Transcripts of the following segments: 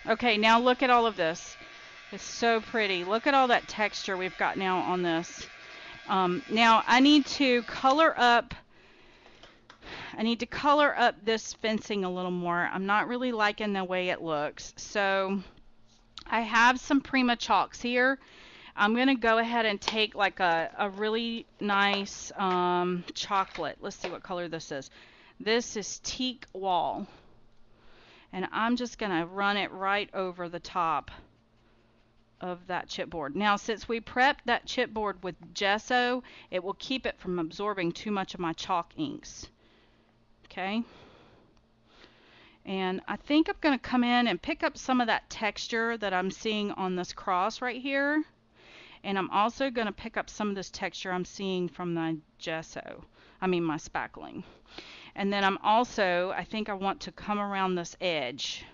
Okay, now look at all of this. It's so pretty. Look at all that texture we've got now on this. Now I need to color up. I need to color up this fencing a little more. I'm not really liking the way it looks. So I have some Prima chalks here. I'm going to go ahead and take like a really nice chocolate. Let's see what color this is. This is teak wall. And I'm just going to run it right over the top of that chipboard. Now, since we prepped that chipboard with gesso, it will keep it from absorbing too much of my chalk inks. Okay. And I think I'm going to come in and pick up some of that texture that I'm seeing on this cross right here. And I'm also going to pick up some of this texture I'm seeing from my gesso. I mean my spackling. And then I'm also, I think I want to come around this edge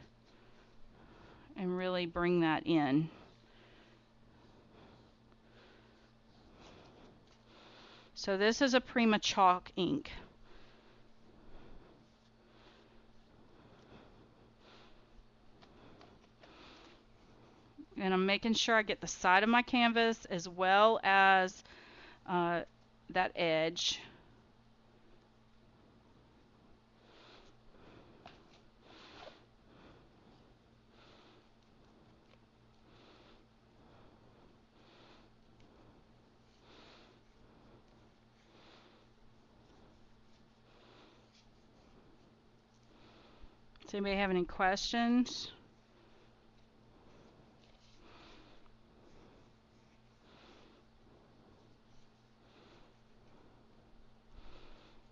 and really bring that in. So this is a Prima chalk ink. And I'm making sure I get the side of my canvas as well as that edge. Does anybody have any questions?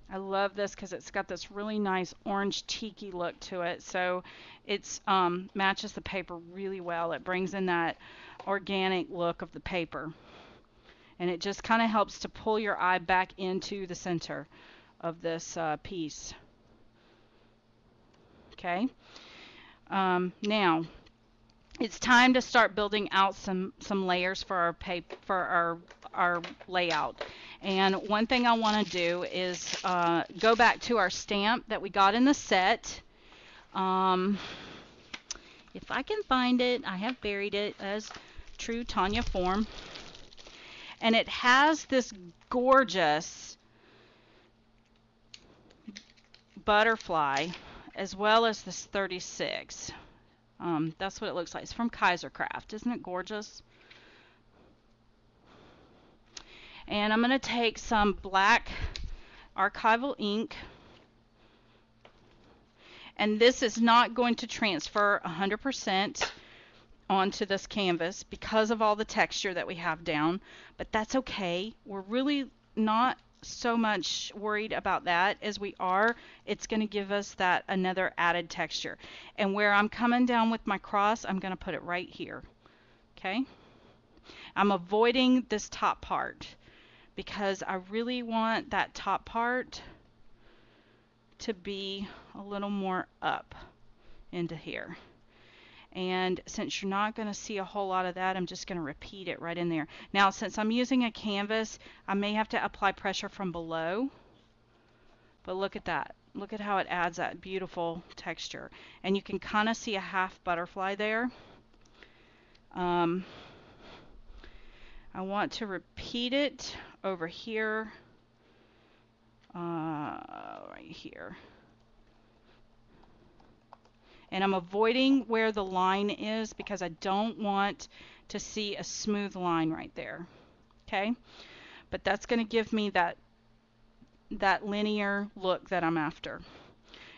I love this because it's got this really nice orange tiki look to it. So it's matches the paper really well. It brings in that organic look of the paper. And it just kind of helps to pull your eye back into the center of this piece. Okay. Now it's time to start building out some layers for our paper, for our layout. And one thing I want to do is go back to our stamp that we got in the set. If I can find it, I have buried it as true Tonya form. And it has this gorgeous butterfly as well as this 36. That's what it looks like. It's from Kaisercraft. Isn't it gorgeous? And I'm going to take some black archival ink. And this is not going to transfer 100% onto this canvas because of all the texture that we have down. But that's okay. We're really not so much worried about that as we are. It's going to give us that another added texture. And where I'm coming down with my cross, I'm going to put it right here. Okay? I'm avoiding this top part because I really want that top part to be a little more up into here. And since you're not going to see a whole lot of that, I'm just going to repeat it right in there. Now, since I'm using a canvas, I may have to apply pressure from below. But look at that. Look at how it adds that beautiful texture. And you can kind of see a half butterfly there. I want to repeat it over here, right here. And I'm avoiding where the line is because I don't want to see a smooth line right there. Okay? But that's going to give me that linear look that I'm after.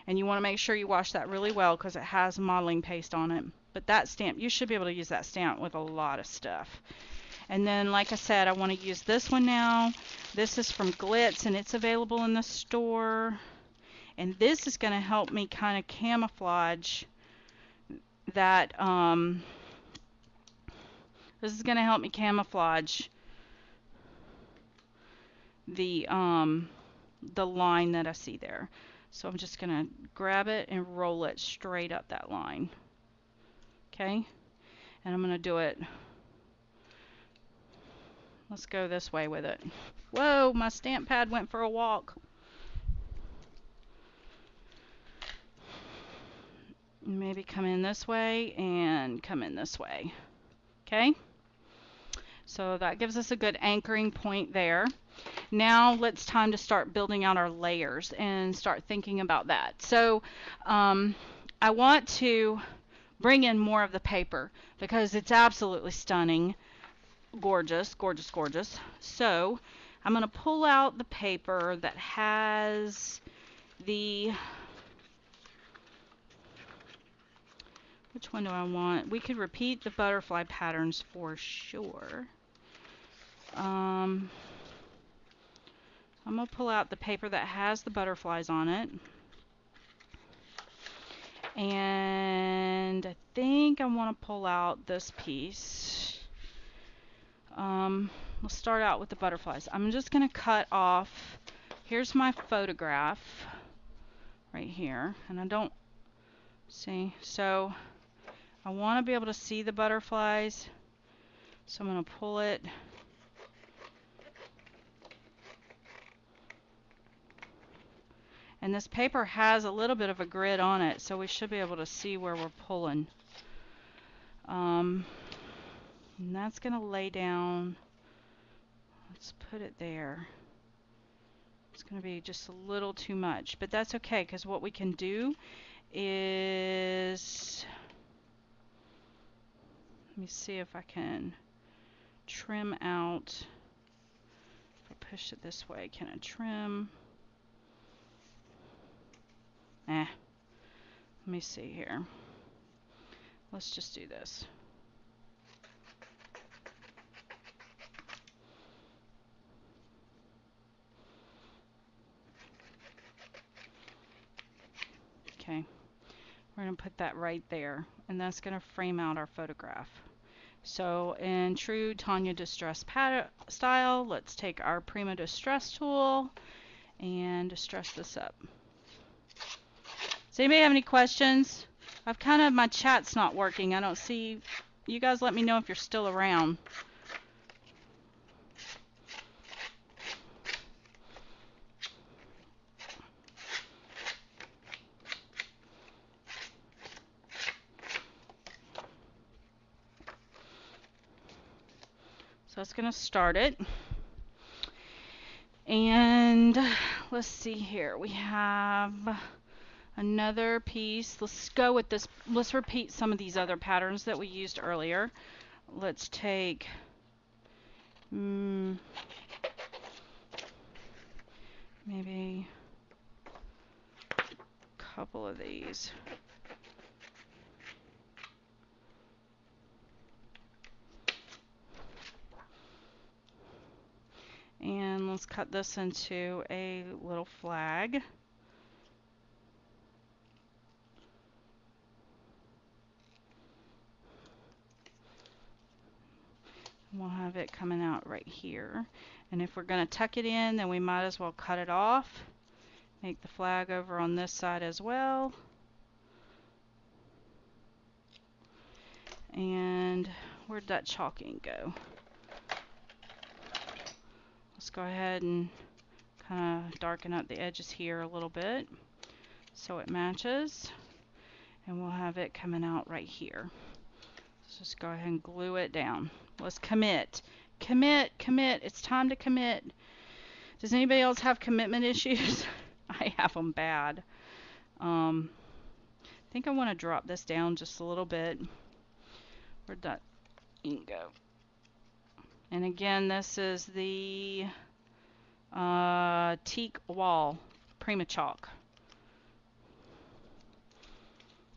And you want to make sure you wash that really well because it has modeling paste on it. But that stamp, you should be able to use that stamp with a lot of stuff. And then, like I said, I want to use this one now. This is from Glitz, and it's available in the store. And this is going to help me kind of camouflage that, this is going to help me camouflage the line that I see there. So I'm just going to grab it and roll it straight up that line. Okay? And I'm going to do it. Let's go this way with it. Whoa, my stamp pad went for a walk. Maybe come in this way and come in this way. Okay? So that gives us a good anchoring point there. Now it's time to start building out our layers and start thinking about that. So I want to bring in more of the paper because it's absolutely stunning. Gorgeous, gorgeous, gorgeous. So I'm going to pull out the paper that has the, which one do I want? We could repeat the butterfly patterns for sure. I'm going to pull out the paper that has the butterflies on it. And I think I want to pull out this piece. We'll start out with the butterflies. I'm just going to cut off, here's my photograph right here, and I don't see, so I want to be able to see the butterflies, so I'm going to pull it. And this paper has a little bit of a grid on it, so we should be able to see where we're pulling. And that's going to lay down. Let's put it there. It's going to be just a little too much, but that's okay, because what we can do is, let me see if I can trim out. If I push it this way, can I trim? Let me see here. Let's just do this. Okay, we're going to put that right there, and that's going to frame out our photograph. So in true Tonya distress style, let's take our Prima Distress tool and distress this up. Does anybody have any questions? My chat's not working. I don't see, you guys let me know if you're still around. So that's going to start it. And let's see here. We have another piece. Let's go with this. Let's repeat some of these other patterns that we used earlier. Let's take maybe a couple of these. And let's cut this into a little flag. We'll have it coming out right here. And if we're going to tuck it in, then we might as well cut it off. Make the flag over on this side as well. And where'd that chalk ink go? Let's go ahead and kind of darken up the edges here a little bit so it matches. And we'll have it coming out right here. Let's just go ahead and glue it down. Let's commit. Commit, commit. It's time to commit. Does anybody else have commitment issues? I have them bad. I think I want to drop this down just a little bit. Where'd that ink go? And again, this is the Teak Wall Prima Chalk.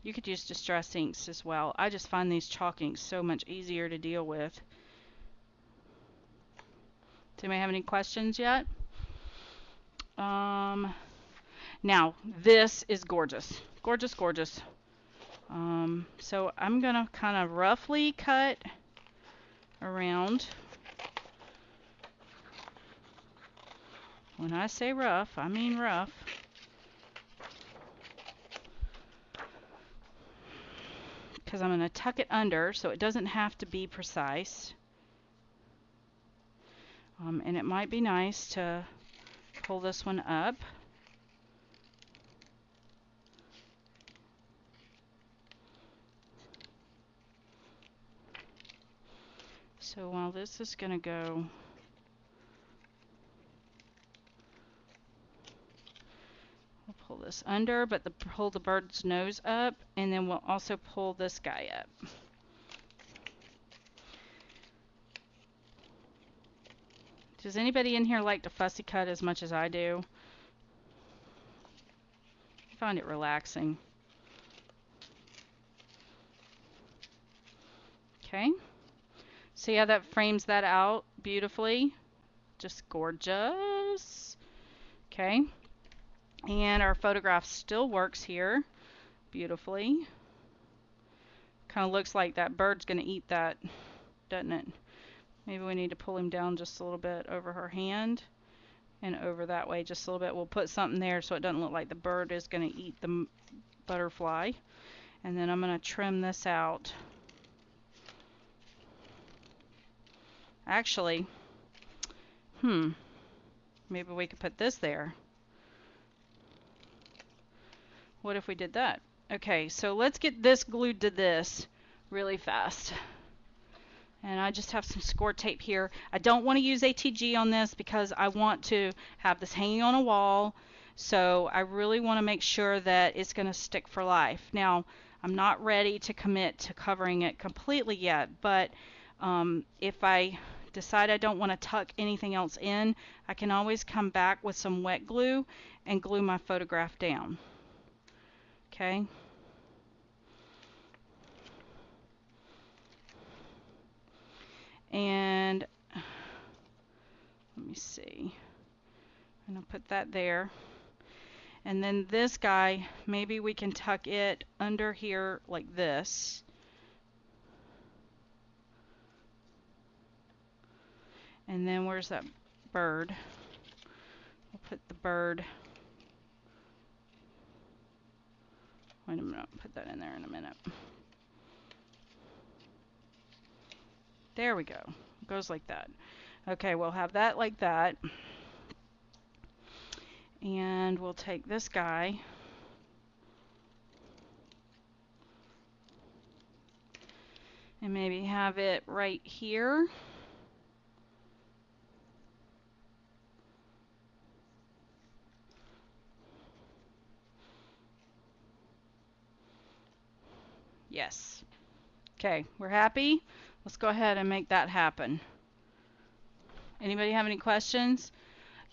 You could use distress inks as well. I just find these chalk inks so much easier to deal with. Does anybody have any questions yet? Now, this is gorgeous. Gorgeous, gorgeous. So I'm going to kind of roughly cut around. When I say rough, I mean rough. Because I'm going to tuck it under so it doesn't have to be precise. And it might be nice to pull this one up. So while this is going to go, we'll pull this under, but pull the bird's nose up, and then we'll also pull this guy up. Does anybody in here like to fussy cut as much as I do? I find it relaxing. Okay. See how that frames that out beautifully? Just gorgeous. Okay. And our photograph still works here beautifully. Kind of looks like that bird's going to eat that, doesn't it? Maybe we need to pull him down just a little bit over her hand and over that way just a little bit. We'll put something there so it doesn't look like the bird is going to eat the butterfly. And then I'm going to trim this out. Actually, maybe we could put this there. What if we did that? Okay, so let's get this glued to this really fast. And I just have some score tape here. I don't want to use ATG on this because I want to have this hanging on a wall. So I really want to make sure that it's going to stick for life. Now, I'm not ready to commit to covering it completely yet, but if I decide I don't want to tuck anything else in, I can always come back with some wet glue and glue my photograph down. Okay. And let me see. I'm going to put that there. And then this guy, maybe we can tuck it under here like this. And then where's that bird? We'll put the bird. Wait a minute, I'll put that in there in a minute. There we go. It goes like that. Okay, we'll have that like that. And we'll take this guy. And maybe have it right here. Yes. Okay, we're happy. Let's go ahead and make that happen. Anybody have any questions?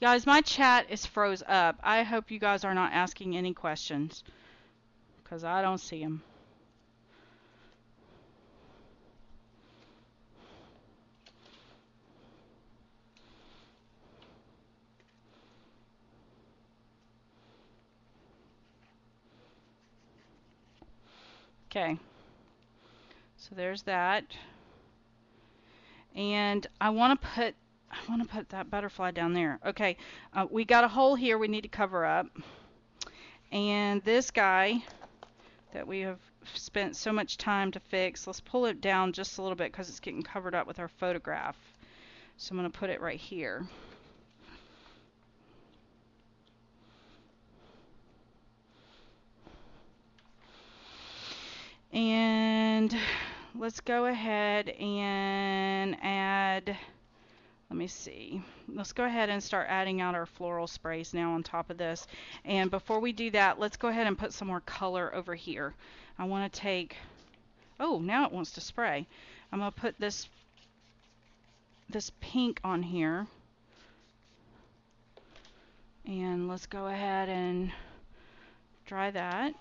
Guys, my chat is froze up. I hope you guys are not asking any questions because I don't see them. Okay, so there's that. And I want to put that butterfly down there. Okay, we got a hole here we need to cover up. And this guy that we have spent so much time to fix, let's pull it down just a little bit because it's getting covered up with our photograph. So I'm going to put it right here. And let's go ahead and add, let me see, let's go ahead and start adding out our floral sprays now on top of this. And before we do that, let's go ahead and put some more color over here. I want to take, oh, now it wants to spray. I'm going to put this pink on here. And let's go ahead and dry that.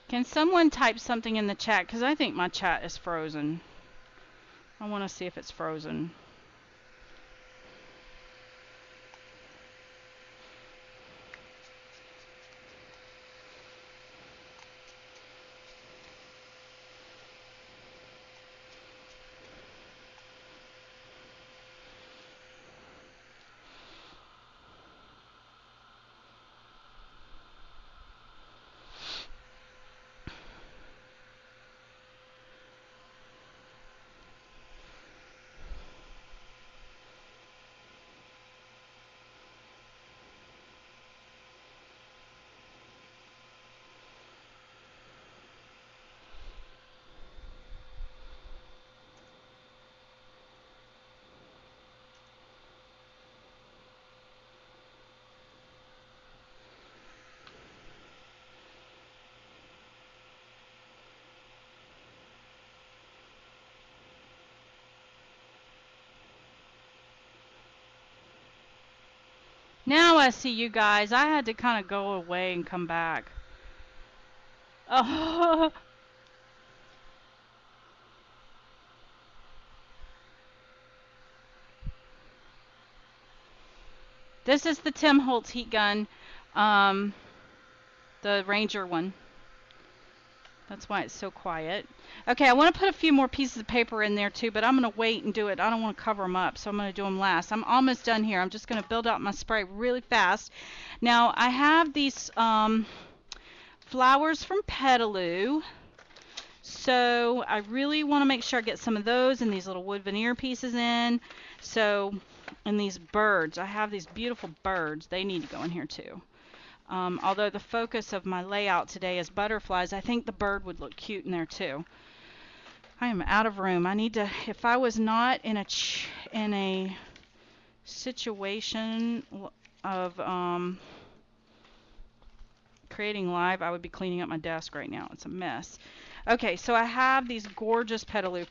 Can someone type something in the chat? Because I think my chat is frozen. I want to see if it's frozen. Now I see you guys. I had to kind of go away and come back. Oh. This is the Tim Holtz heat gun, the Ranger one. That's why it's so quiet. Okay, I want to put a few more pieces of paper in there too, but I'm going to wait and do it. I don't want to cover them up, so I'm going to do them last. I'm almost done here. I'm just going to build out my spray really fast. Now, I have these flowers from Petaloo. So I really want to make sure I get some of those and these little wood veneer pieces in. So, and these birds. I have these beautiful birds. They need to go in here too. Although the focus of my layout today is butterflies, I think the bird would look cute in there too. I am out of room. I need to, if I was not in a situation of creating live, I would be cleaning up my desk right now. It's a mess. Okay, so I have these gorgeous Petaloo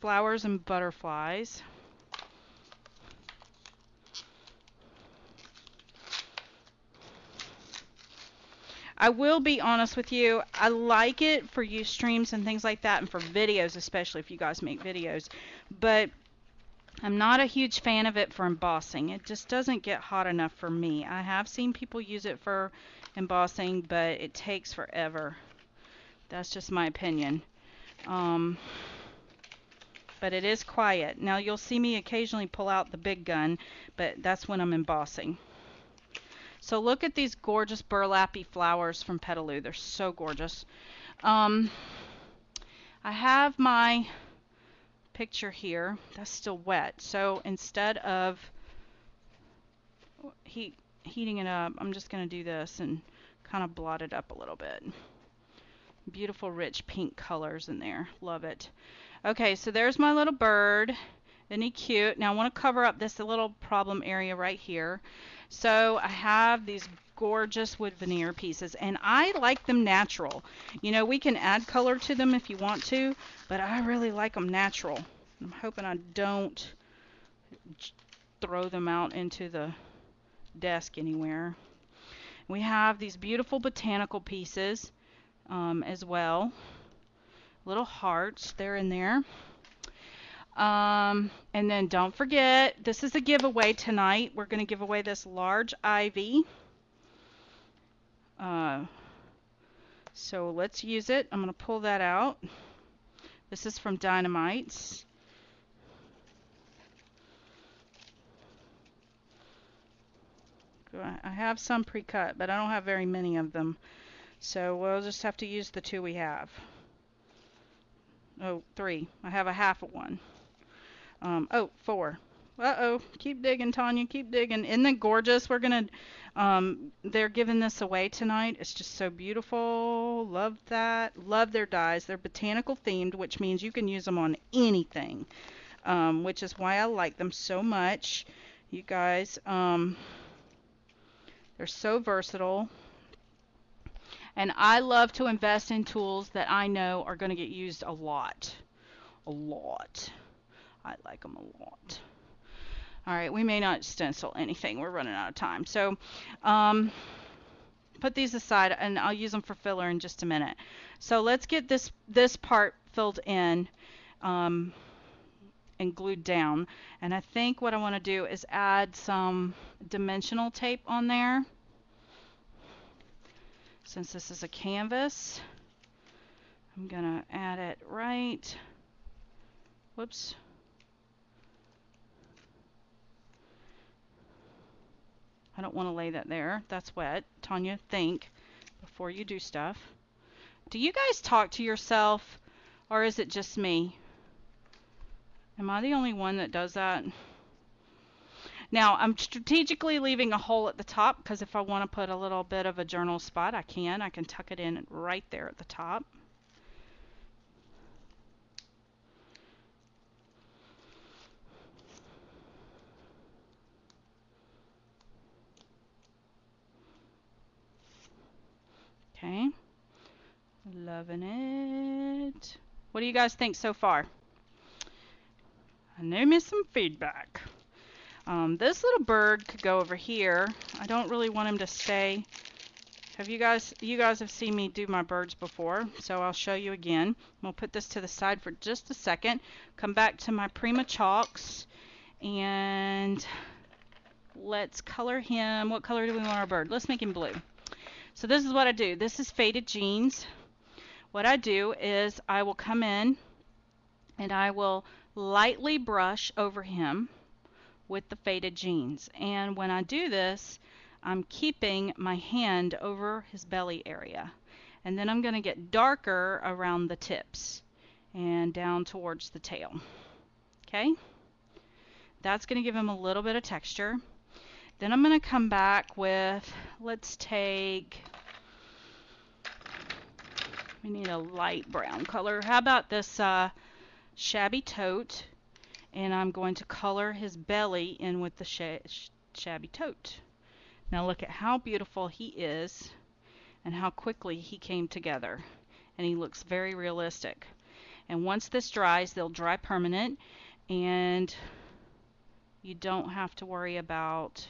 flowers and butterflies. I will be honest with you, I like it for Ustreams and things like that, and for videos, especially if you guys make videos, but I'm not a huge fan of it for embossing. It just doesn't get hot enough for me. I have seen people use it for embossing, but it takes forever. That's just my opinion. But it is quiet. Now you'll see me occasionally pull out the big gun, but that's when I'm embossing. So look at these gorgeous burlappy flowers from Petaloo. They're so gorgeous. I have my picture here. That's still wet. So instead of heating it up, I'm just going to do this and kind of blot it up a little bit. Beautiful rich pink colors in there. Love it. Okay, so there's my little bird. Isn't he cute? Now I want to cover up this little problem area right here. So I have these gorgeous wood veneer pieces, and I like them natural. You know, we can add color to them if you want to, but I really like them natural. I'm hoping I don't throw them out into the desk anywhere. We have these beautiful botanical pieces as well. Little hearts, they're in there. And then don't forget, this is a giveaway tonight. We're going to give away this large ivy. So let's use it. I'm going to pull that out. This is from Dynamites. I have some pre-cut, but I don't have very many of them. So we'll just have to use the two we have. Oh, 3. I have a half of one. Oh, 4. Uh-oh. Keep digging, Tonya. Keep digging. Isn't it gorgeous? We're going to, they're giving this away tonight. It's just so beautiful. Love that. Love their dyes. They're botanical themed, which means you can use them on anything, which is why I like them so much. You guys, they're so versatile. And I love to invest in tools that I know are going to get used a lot. A lot. I like them a lot. All right, we may not stencil anything. We're running out of time. So put these aside, and I'll use them for filler in just a minute. So let's get this part filled in and glued down. And I think what I want to do is add some dimensional tape on there. Since this is a canvas, I'm going to add it right. Whoops. I don't want to lay that there. That's wet. Tonya, think before you do stuff. Do you guys talk to yourself, or is it just me? Am I the only one that does that? Now, I'm strategically leaving a hole at the top because if I want to put a little bit of a journal spot, I can. I can tuck it in right there at the top. Okay. Loving it. What do you guys think so far? I know me some feedback. This little bird could go over here. I don't really want him to stay. You guys have seen me do my birds before, so I'll show you again. We'll put this to the side for just a second. Come back to my Prima chalks, and let's color him. What color do we want our bird? Let's make him blue. So this is what I do. This is faded jeans. What I do is I will come in and I will lightly brush over him with the faded jeans. And when I do this, I'm keeping my hand over his belly area. And then I'm going to get darker around the tips and down towards the tail. Okay? That's going to give him a little bit of texture. Then I'm going to come back with, let's take, we need a light brown color. How about this shabby tote? And I'm going to color his belly in with the shabby tote. Now look at how beautiful he is and how quickly he came together. And he looks very realistic. And once this dries, they'll dry permanent, and you don't have to worry about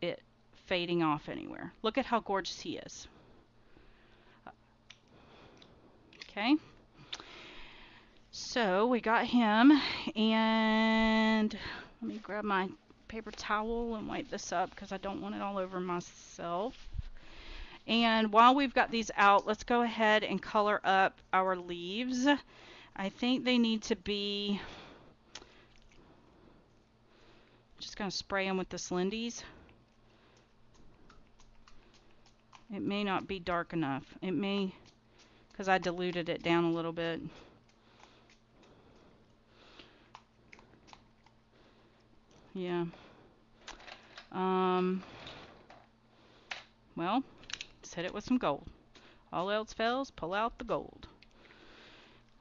it fading off anywhere. Look at how gorgeous he is. Okay. So we got him, and let me grab my paper towel and wipe this up because I don't want it all over myself. And while we've got these out, let's go ahead and color up our leaves. I think they need to be, just going to spray them with this Lindy's. It may not be dark enough. It may, because I diluted it down a little bit. Yeah. Well, let's hit it with some gold. All else fails, pull out the gold.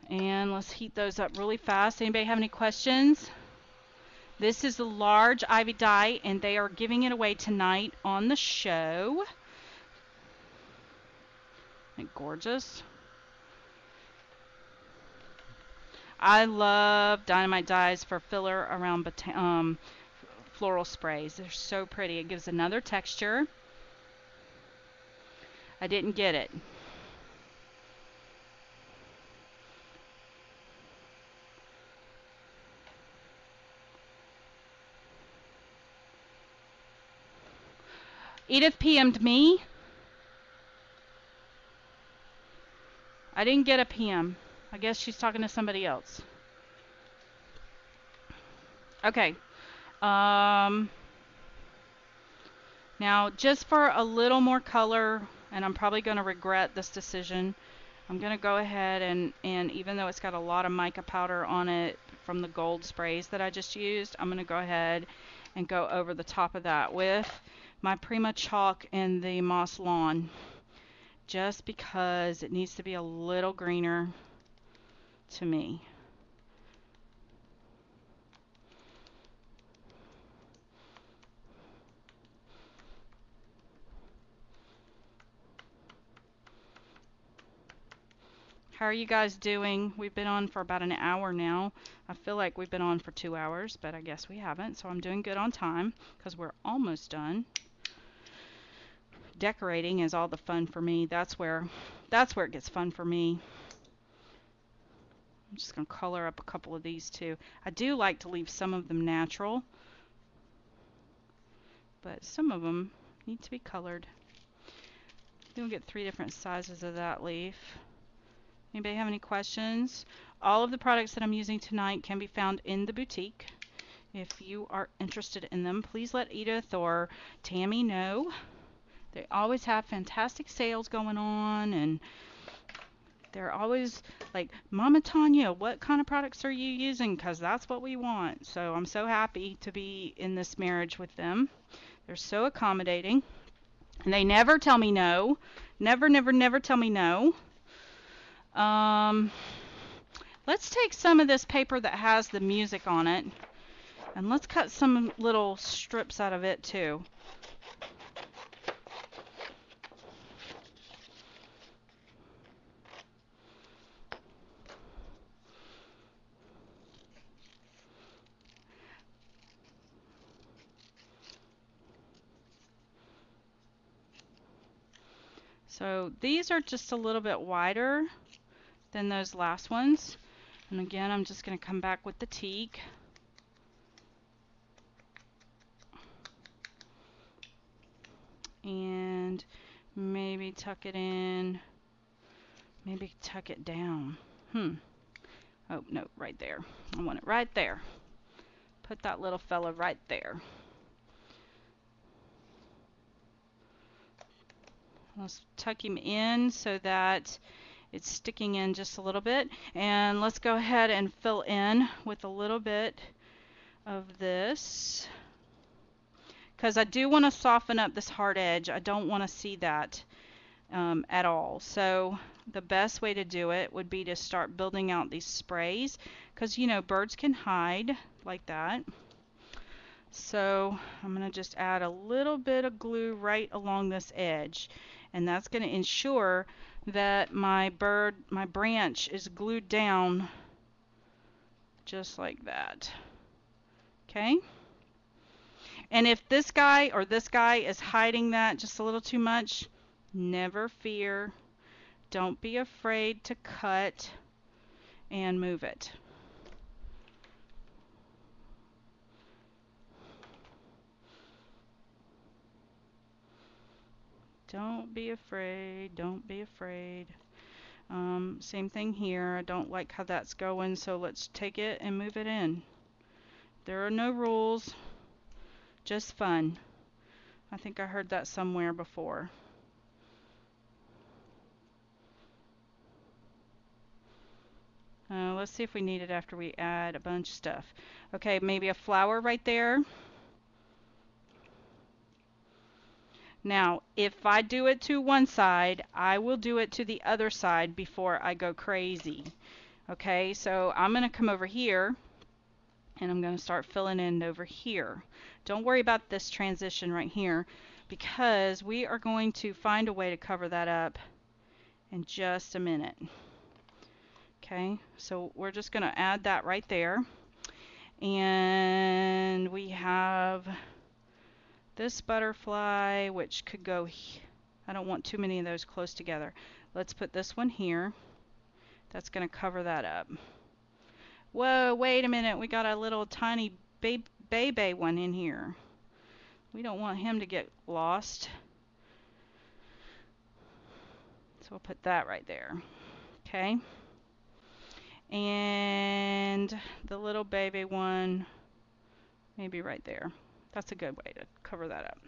And let's heat those up really fast. Anybody have any questions? This is the large ivy dye, and they are giving it away tonight on the show. Isn't it gorgeous? I love dynamite dyes for filler around floral sprays. They're so pretty. It gives another texture. I didn't get it. Edith PM'd me. I didn't get a PM. I guess she's talking to somebody else. Okay. Now, just for a little more color, and I'm probably going to regret this decision, I'm going to go ahead and even though it's got a lot of mica powder on it from the gold sprays that I just used, I'm going to go ahead and go over the top of that with my Prima chalk and the Moss Lawn, just because it needs to be a little greener to me. How are you guys doing? We've been on for about an hour now. I feel like we've been on for 2 hours, but I guess we haven't, so I'm doing good on time because we're almost done. Decorating is all the fun for me. That's where it gets fun for me. I'm just going to color up a couple of these too. I do like to leave some of them natural, but some of them need to be colored. You'll get 3 different sizes of that leaf. Anybody have any questions? All of the products that I'm using tonight can be found in the boutique. If you are interested in them, please let Edith or Tammy know. They always have fantastic sales going on, and they're always like, Mama Tonya, what kind of products are you using? Because that's what we want. So I'm so happy to be in this marriage with them. They're so accommodating. And they never tell me no. Never, never, never tell me no. Let's take some of this paper that has the music on it, and let's cut some little strips out of it too. So these are just a little bit wider than those last ones. And again, I'm just going to come back with the teak. And maybe tuck it in, maybe tuck it down. Oh, no, right there. I want it right there. Put that little fella right there. Let's tuck him in so that it's sticking in just a little bit. And let's go ahead and fill in with a little bit of this, because I do want to soften up this hard edge. I don't want to see that at all. So the best way to do it would be to start building out these sprays, because you know birds can hide like that. So I'm going to just add a little bit of glue right along this edge, and that's going to ensure that my branch is glued down just like that. Okay? And if this guy or this guy is hiding that just a little too much, never fear. Don't be afraid to cut and move it. Don't be afraid. Don't be afraid. Same thing here. I don't like how that's going, so let's take it and move it in. There are no rules, just fun. I think I heard that somewhere before. Let's see if we need it after we add a bunch of stuff. Okay, maybe a flower right there. Now, if I do it to one side, I will do it to the other side before I go crazy. Okay, so I'm going to come over here and I'm going to start filling in over here. Don't worry about this transition right here, because we are going to find a way to cover that up in just a minute. Okay, so we're just going to add that right there. And we have this butterfly, which could go, I don't want too many of those close together. Let's put this one here. That's going to cover that up. Whoa, wait a minute, we got a little tiny baby one in here. We don't want him to get lost. So we'll put that right there. Okay. And the little baby one, maybe right there. That's a good way to cover that up.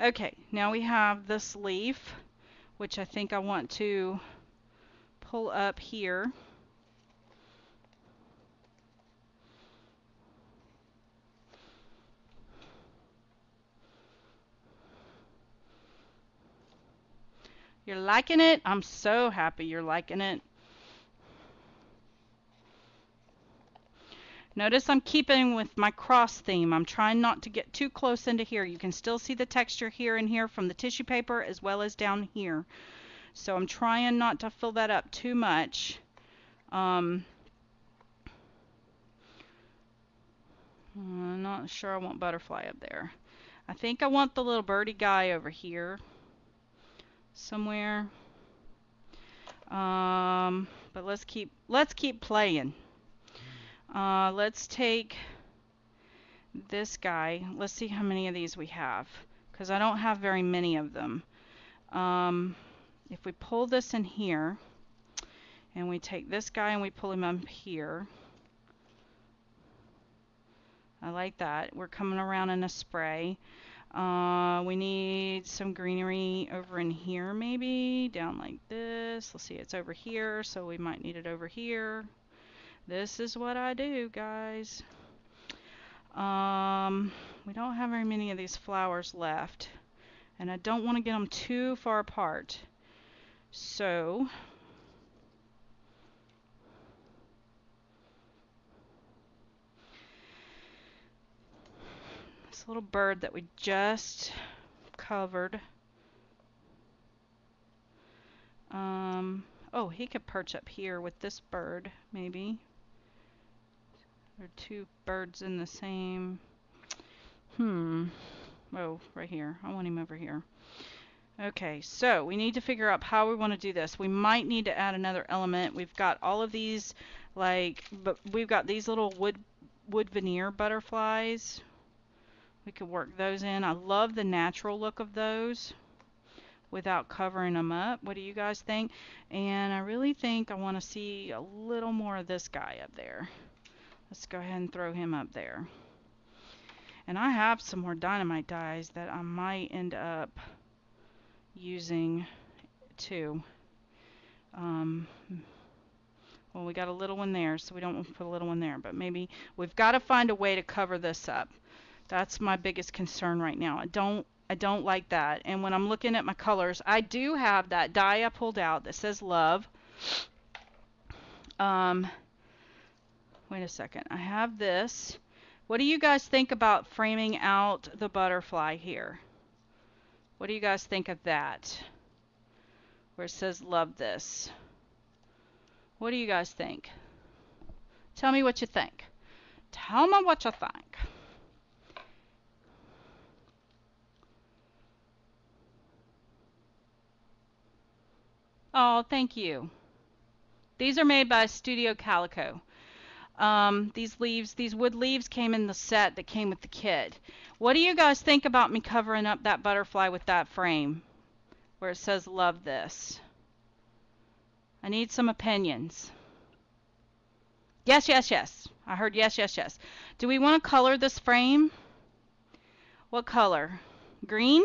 Okay, now we have this leaf, which I think I want to pull up here. You're liking it? I'm so happy you're liking it. Notice I'm keeping with my cross theme. I'm trying not to get too close into here. You can still see the texture here and here from the tissue paper as well as down here. So I'm trying not to fill that up too much. I'm not sure I want butterfly up there. I think I want the little birdie guy over here somewhere. But let's keep playing. Let's take this guy. Let's see how many of these we have, because I don't have very many of them. If we pull this in here and we take this guy and we pull him up here, I like that. We're coming around in a spray. We need some greenery over in here, maybe down like this. Let's see, it's over here, so we might need it over here. This is what I do, guys. We don't have very many of these flowers left, and I don't want to get them too far apart. So this little bird that we just covered, oh, he could perch up here with this bird, maybe. There are two birds in the same. Oh, right here. I want him over here. Okay, so we need to figure out how we want to do this. We might need to add another element. We've got all of these, but we've got these little wood veneer butterflies. We could work those in. I love the natural look of those without covering them up. What do you guys think? And I really think I want to see a little more of this guy up there. Let's go ahead and throw him up there. And I have some more dynamite dies that I might end up using too. Well, we got a little one there, so we don't want to put a little one there, but maybe we've got to find a way to cover this up. That's my biggest concern right now. I don't like that. And when I'm looking at my colors, I do have that die I pulled out that says love. Wait a second. I have this. What do you guys think about framing out the butterfly here? What do you guys think of that? Where it says love this. What do you guys think? Tell me what you think. Tell me what you think. Oh, thank you. These are made by Studio Calico. These wood leaves came in the set that came with the kit. What do you guys think about me covering up that butterfly with that frame where it says love this? I need some opinions. Yes, yes, yes. I heard yes, yes, yes. Do we want to color this frame? What color? Green?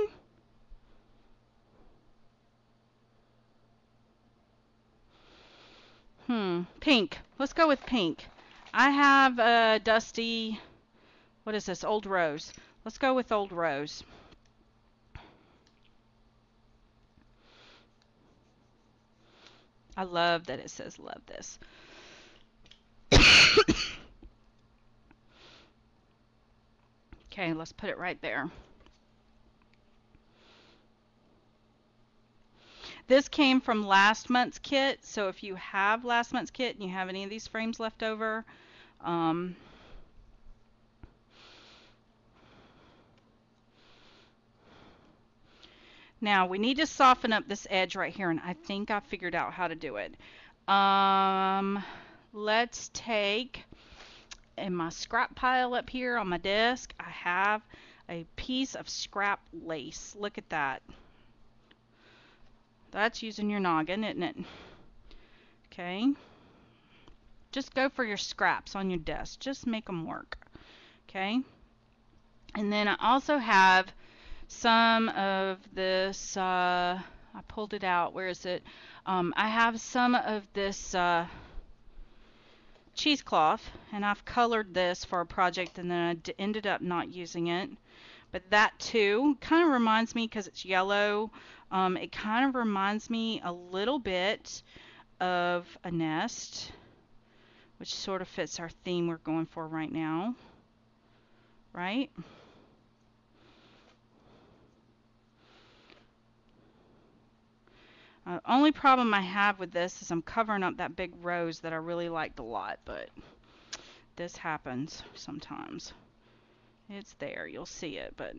Pink. Let's go with pink. I have a dusty, what is this, old rose. Let's go with old rose. I love that it says love this. Okay, let's put it right there. This came from last month's kit, so if you have last month's kit and you have any of these frames left over, now we need to soften up this edge right here, and I think I figured out how to do it. Let's take, in my scrap pile up here on my desk, I have a piece of scrap lace. Look at that. That's using your noggin, isn't it? Okay. Just go for your scraps on your desk. Just make them work. Okay. And then I also have some of this, I pulled it out. Where is it? I have some of this cheesecloth, and I've colored this for a project, and then I ended up not using it. But that too kind of reminds me, because it's yellow, it kind of reminds me a little bit of a nest, which sort of fits our theme we're going for right now, right? Only problem I have with this is I'm covering up that big rose that I really liked a lot, but this happens sometimes. It's there, you'll see it, but